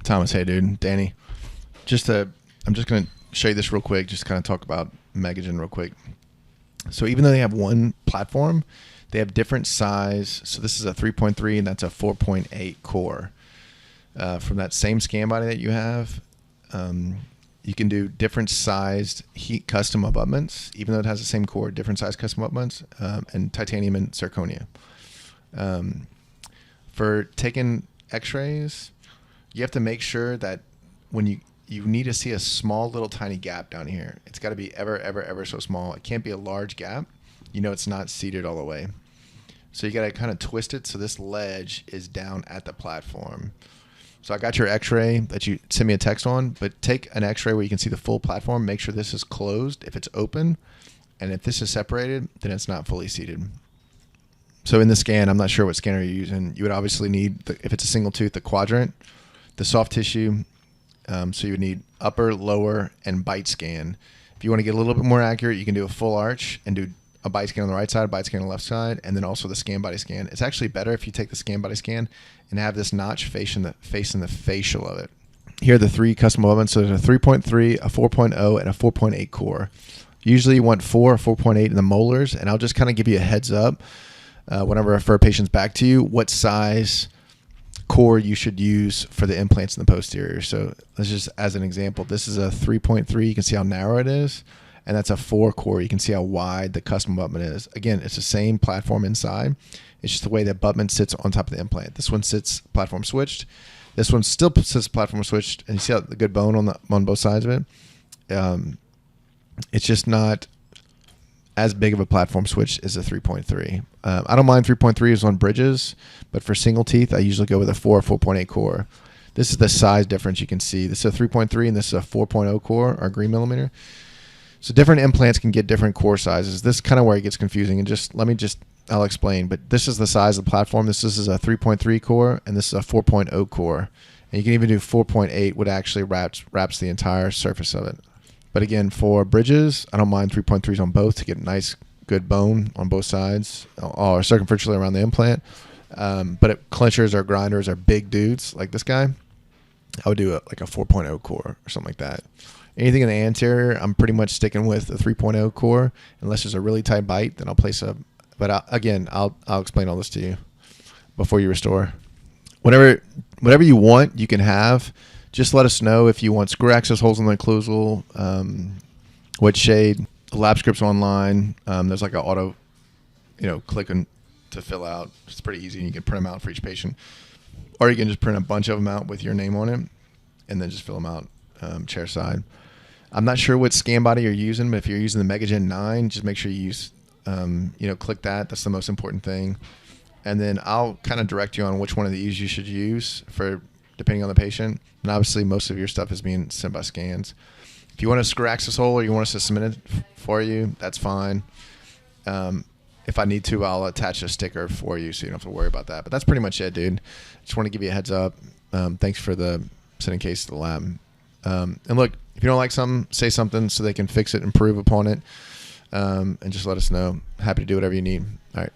Thomas, hey dude, Danny. I'm just gonna show you this real quick. Just kind of talk about Megagen real quick. So even though they have one platform, they have different size. So this is a 3.3 and that's a 4.8 core. From that same scan body that you have, you can do different sized heat custom abutments, even though it has the same core, different size custom abutments, and titanium and zirconia. For taking x-rays, you have to make sure that when you need to see a small little tiny gap down here. It's got to be ever so small. It can't be a large gap. You know it's not seated all the way. So you got to kind of twist it so this ledge is down at the platform. So I got your x-ray that you sent me a text on, but take an x-ray where you can see the full platform. Make sure this is closed if it's open. And if this is separated, then it's not fully seated. So in the scan, I'm not sure what scanner you're using. You would obviously need, if it's a single tooth, the quadrant, the soft tissue. So you would need upper, lower, and bite scan. If you want to get a little bit more accurate, you can do a full arch and do a bite scan on the right side, a bite scan on the left side, and then also the scan body scan. It's actually better if you take the scan body scan and have this notch facing the facial of it. Here are the three custom abutments. So there's a 3.3, a 4.0, and a 4.8 core. Usually you want 4 or 4.8 in the molars, and I'll just kind of give you a heads up whenever I refer patients back to you, what size core you should use for the implants in the posterior. So let's just, as an example, this is a 3.3. You can see how narrow it is. And that's a 4 core. You can see how wide the custom abutment is. Again, it's the same platform inside. It's just the way the abutment sits on top of the implant. This one sits platform switched. This one still sits platform switched. And you see how the good bone on both sides of it? It's just not as big of a platform switch as a 3.3. I don't mind 3.3s on bridges, but for single teeth, I usually go with a 4 or 4.8 core. This is the size difference you can see. This is a 3.3 and this is a 4.0 core, or green millimeter. So different implants can get different core sizes. This is kind of where it gets confusing. And I'll explain. But this is the size of the platform. This is a 3.3 core, and this is a 4.0 core. And you can even do 4.8, which actually wraps the entire surface of it. But again, for bridges, I don't mind 3.3s on both to get nice, good bone on both sides, or circumferentially around the implant. But clinchers or grinders are big dudes like this guy, I would do like a 4.0 core or something like that. Anything in the anterior, I'm pretty much sticking with a 3.0 core. Unless there's a really tight bite, then I'll place a. But I'll explain all this to you before you restore. Whatever you want, you can have. Just let us know if you want screw access holes in the occlusal, what shade, lab scripts online. There's like an auto, clicking to fill out. It's pretty easy. You can print them out for each patient, or you can just print a bunch of them out with your name on it, and then just fill them out chair side. I'm not sure what scan body you're using, but if you're using the Megagen 9, just make sure you use, click that. That's the most important thing. And then I'll kind of direct you on which one of these you should use for depending on the patient. And obviously most of your stuff is being sent by scans. If you want a screw access hole or you want us to submit it for you, that's fine. If I need to, I'll attach a sticker for you so you don't have to worry about that. But that's pretty much it, dude. Just want to give you a heads up. Thanks for the sending case to the lab. And look, if you don't like something, say something so they can fix it, improve upon it, and just let us know. Happy to do whatever you need. All right.